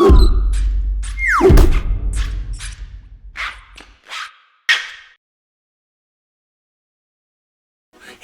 Hey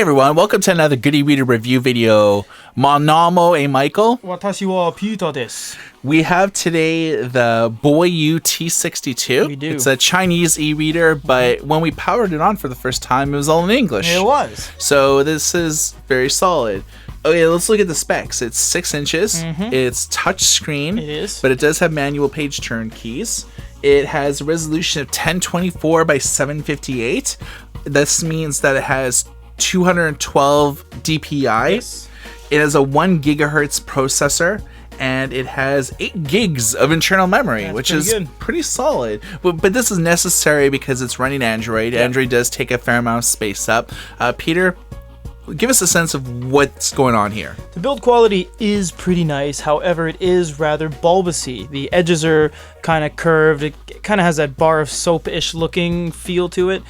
everyone, welcome to another Good e-Reader review video. Mon e Michael. 私はピーターです。 We have today the Boyue T62. We do. It's a Chinese e-reader, but when we powered it on for the first time, it was all in English. It was. So this is very solid. Okay, let's look at the specs. It's 6 inches. It's touch screen. It is. But it does have manual page turn keys. It has a resolution of 1024 by 758. This means that it has 212 DPI. Yes. It has a 1 gigahertz processor, and it has 8 gigs of internal memory, That's which pretty is good. pretty solid. But this is necessary because it's running Android. Yeah. Android does take a fair amount of space up. Peter, give us a sense of what's going on here. The build quality is pretty nice, however it is rather bulbousy. The edges are kind of curved, it kind of has that bar of soap-ish looking feel to it.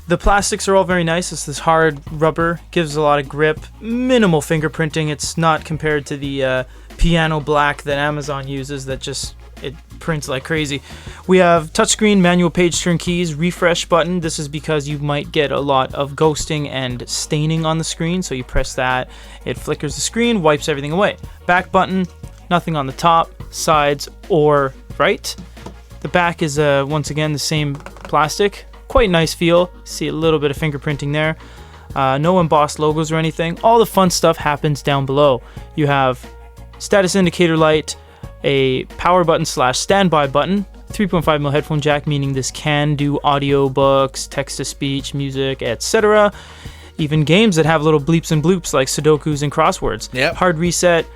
The plastics are all very nice. It's this hard rubber, gives a lot of grip, minimal fingerprinting. It's not compared to the piano black that Amazon uses that just, it prints like crazy. We have touchscreen, manual page turn keys, refresh button. This is because you might get a lot of ghosting and staining on the screen. So you press that, it flickers the screen, wipes everything away. Back button, nothing on the top, sides, or right. The back is once again the same plastic. Quite nice feel. See a little bit of fingerprinting there. No embossed logos or anything. All the fun stuff happens down below. You have status indicator light, a power button / standby button, 3.5mm headphone jack, meaning this can do audiobooks, text-to-speech, music, etc. Even games that have little bleeps and bloops like Sudokus and crosswords. Yep. Hard reset.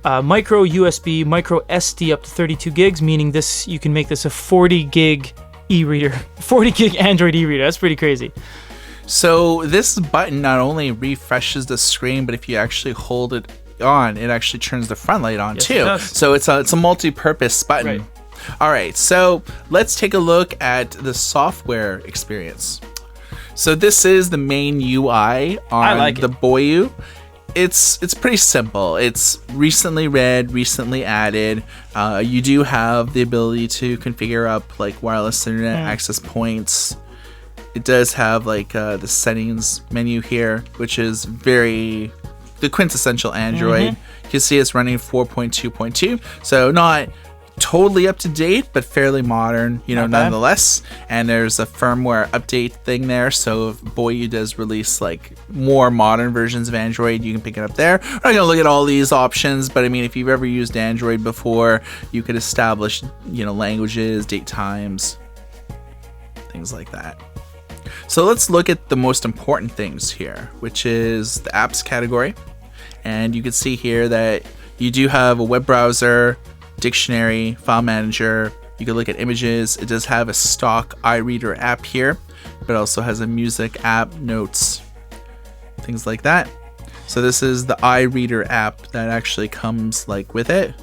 Micro USB, micro SD up to 32 gigs, meaning this you can make this a 40 gig e-reader, 40 gig Android e-reader. That's pretty crazy. So this button not only refreshes the screen, but if you actually hold it on, it actually turns the front light on Yes, too. it does. So it's a multi-purpose button. Right. All right, so let's take a look at the software experience. So this is the main UI on like the Boyue. It's pretty simple. It's recently read, recently added. You do have the ability to configure up like wireless internet access points. It does have like the settings menu here, which is the quintessential Android. You can see it's running 4.2.2, so not totally up to date, but fairly modern, Not bad. nonetheless. And there's a firmware update thing there, so if Boyue does release like more modern versions of Android, you can pick it up there. We're not gonna look at all these options, but I mean, if you've ever used Android before, you could establish, languages, date times, things like that. So let's look at the most important things here, which is the apps category. And you can see here that you do have a web browser, dictionary, file manager. You can look at images. It does have a stock iReader app here, but also has a music app, notes, things like that. So this is the iReader app that actually comes like with it.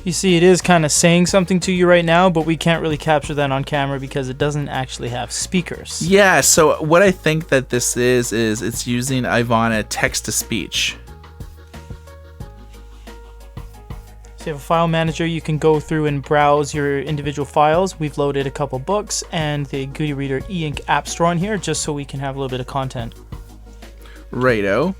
You see, it is kind of saying something to you right now, but we can't really capture that on camera because it doesn't actually have speakers. Yeah, so what I think that this is it's using Ivana text-to-speech. So you have a file manager, you can go through and browse your individual files. We've loaded a couple books and the Good e-Reader e-ink app store on here just so we can have a little bit of content. Righto.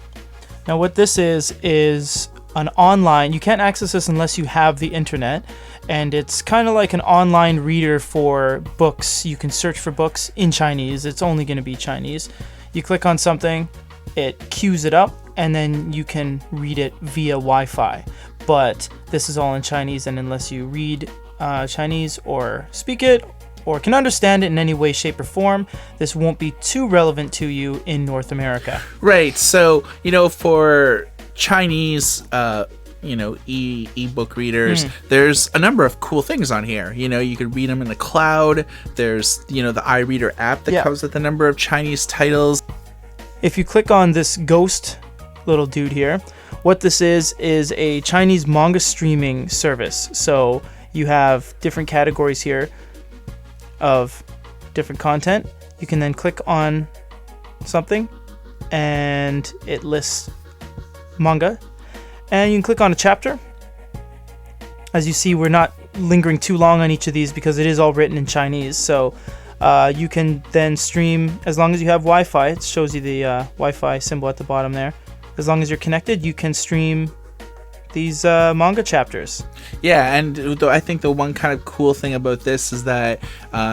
Now what this is an online, you can't access this unless you have the internet, and it's kind of like an online reader for books. You can search for books in Chinese. It's only going to be Chinese. You click on something, it queues it up, and then you can read it via Wi-Fi. But this is all in Chinese, and unless you read Chinese or speak it or can understand it in any way, shape, or form, this won't be too relevant to you in North America. Right. So, for Chinese e-book readers, there's a number of cool things on here. You can read them in the cloud. There's the iReader app that comes with a number of Chinese titles. If you click on this ghost little dude here, what this is a Chinese manga streaming service. So you have different categories here of different content. You can then click on something and it lists manga, and you can click on a chapter. As you see, we're not lingering too long on each of these because it is all written in Chinese. So you can then stream, as long as you have Wi-Fi. It shows you the Wi-Fi symbol at the bottom there. As long as you're connected, you can stream these manga chapters. Yeah, and I think the one kind of cool thing about this is that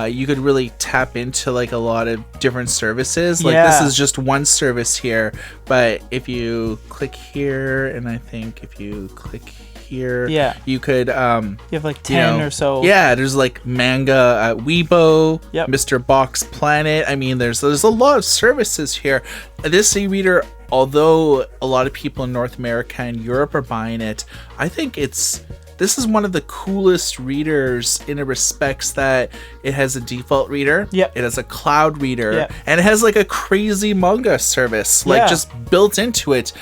you could really tap into like a lot of different services. Like this is just one service here, but if you click here, and I think if you click here, you could you have like 10 or so. Yeah, there's like manga, Weibo, Yep. Mr. Box Planet. I mean, there's a lot of services here. This e-reader, although a lot of people in North America and Europe are buying it, I think this is one of the coolest readers in the respects that it has a default reader, Yep. it has a cloud reader, Yep. and it has like a crazy manga service, like just built into it.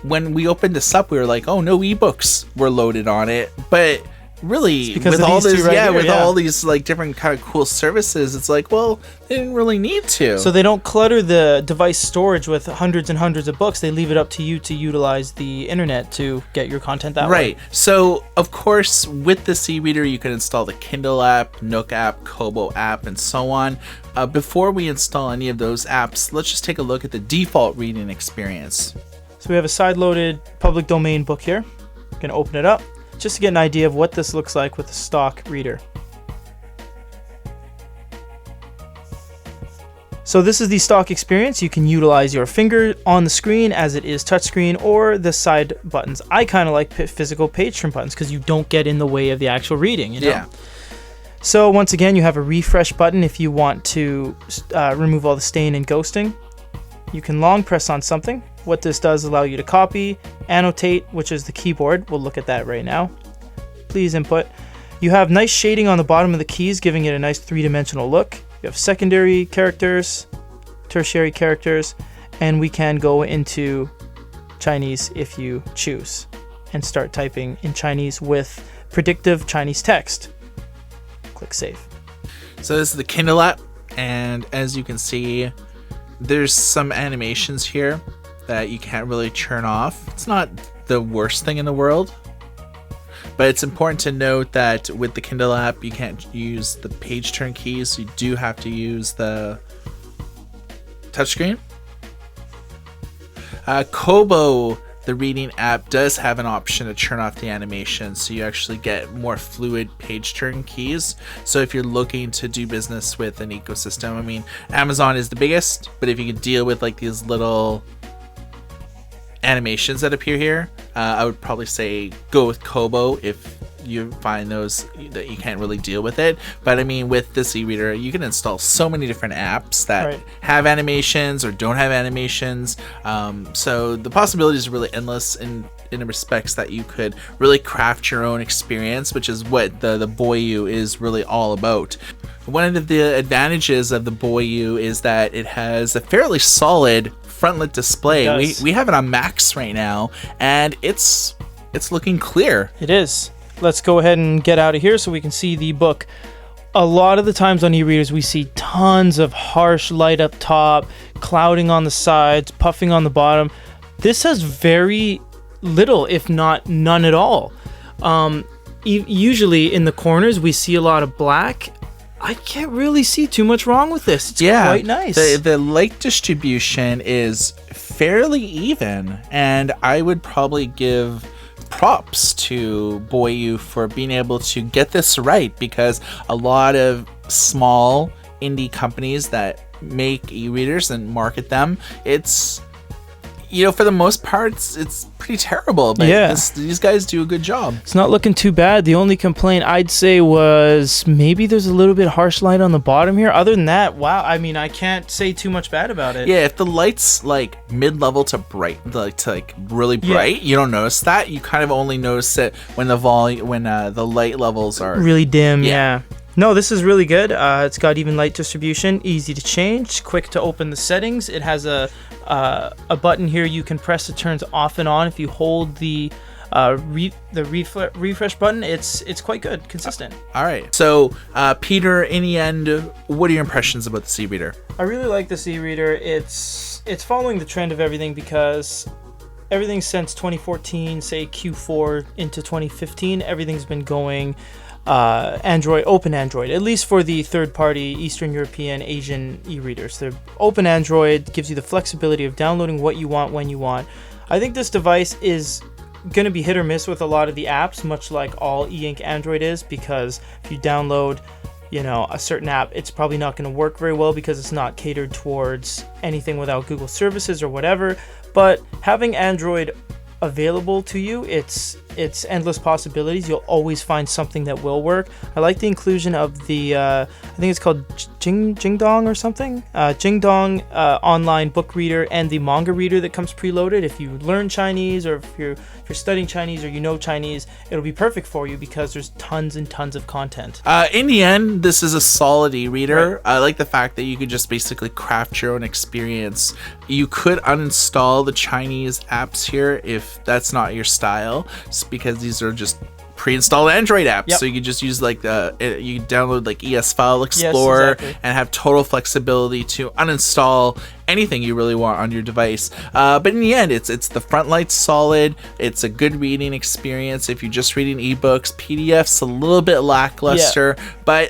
When we opened this up, we were like, oh, no ebooks were loaded on it, but really with all this all these like different kind of cool services, it's like, well, they didn't really need to. So they don't clutter the device storage with hundreds and hundreds of books. They leave it up to you to utilize the internet to get your content that way. Right. So of course with the e-reader you can install the Kindle app, Nook app, Kobo app, and so on. Before we install any of those apps, let's just take a look at the default reading experience. So we have a side-loaded public domain book here. I'm gonna open it up just to get an idea of what this looks like with a stock reader. So this is the stock experience. You can utilize your finger on the screen as it is touchscreen, or the side buttons. I kind of like physical page turn buttons because you don't get in the way of the actual reading, you know? Yeah. So once again, you have a refresh button if you want to remove all the stain and ghosting. You can long press on something. What this does allow you to copy, annotate, which is the keyboard. We'll look at that right now. Please input. You have nice shading on the bottom of the keys, giving it a nice three-dimensional look. You have secondary characters, tertiary characters, and we can go into Chinese if you choose and start typing in Chinese with predictive Chinese text. Click save. So this is the Kindle app, and as you can see, there's some animations here that you can't really turn off. It's not the worst thing in the world, but it's important to note that with the Kindle app, you can't use the page turn keys. You do have to use the touchscreen. Kobo, the reading app, does have an option to turn off the animation, so you actually get more fluid page turn keys. So if you're looking to do business with an ecosystem, I mean, Amazon is the biggest, but if you can deal with like these little animations that appear here, I would probably say go with Kobo if you find those that you can't really deal with it. But I mean, with this e-reader, you can install so many different apps that have animations or don't have animations. So the possibilities are really endless in the respects that you could really craft your own experience, which is what the Boyue is really all about. One of the advantages of the Boyue is that it has a fairly solid frontlit display. We have it on max right now, and it's looking clear. It is. Let's go ahead and get out of here so we can see the book. A lot of the times on e-readers we see tons of harsh light up top, clouding on the sides, puffing on the bottom. This has very little, if not none at all. Usually in the corners we see a lot of black. I can't really see too much wrong with this. It's quite nice. The light distribution is fairly even, and I would probably give props to Boyue for being able to get this right, because a lot of small indie companies that make e-readers and market them, it's, you know, for the most part, it's pretty terrible, but these guys do a good job. It's not looking too bad. The only complaint I'd say was maybe there's a little bit harsh light on the bottom here. Other than that, wow, I mean, I can't say too much bad about it. Yeah, if the light's like mid-level to bright, to really bright, you don't notice that. You kind of only notice it when the light levels are really dim. Yeah. No, this is really good. It's got even light distribution, easy to change, quick to open the settings. It has a button here you can press. It turns off and on. If you hold the refresh button, it's quite good, consistent. All right. So, Peter, in the end, what are your impressions about the e-reader? I really like this e-reader. It's following the trend of everything, because everything since 2014, say Q4 into 2015, everything's been going Android, open Android, at least for the third-party Eastern European, Asian e-readers. The open Android gives you the flexibility of downloading what you want when you want. I think this device is going to be hit or miss with a lot of the apps, much like all e-ink Android is, because if you download, you know, a certain app, it's probably not going to work very well because it's not catered towards anything without Google services or whatever. But having Android available to you, it's endless possibilities. You'll always find something that will work. I like the inclusion of the I think it's called Jingdong or something, Jingdong online book reader and the manga reader that comes preloaded. If you learn Chinese, or if you're studying Chinese, or you know Chinese, it'll be perfect for you because there's tons and tons of content. In the end, this is a solid e-reader. Right. I like the fact that you could just basically craft your own experience. You could uninstall the Chinese apps here if that's not your style, because these are just pre-installed Android apps. Yep. So you could just use like you download like ES File Explorer, yes, exactly, and have total flexibility to uninstall anything you really want on your device. But in the end, it's the front light's solid. It's a good reading experience. If you're just reading ebooks, PDFs a little bit lackluster, but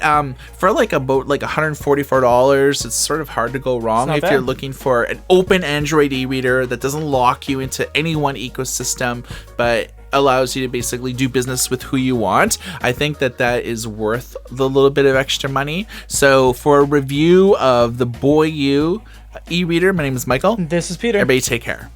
for like about like $144, it's sort of hard to go wrong if you're looking for an open Android e-reader that doesn't lock you into any one ecosystem, but allows you to basically do business with who you want. I think that is worth the little bit of extra money. So for a review of the Boyue e-reader, my name is Michael. This is Peter. Everybody take care.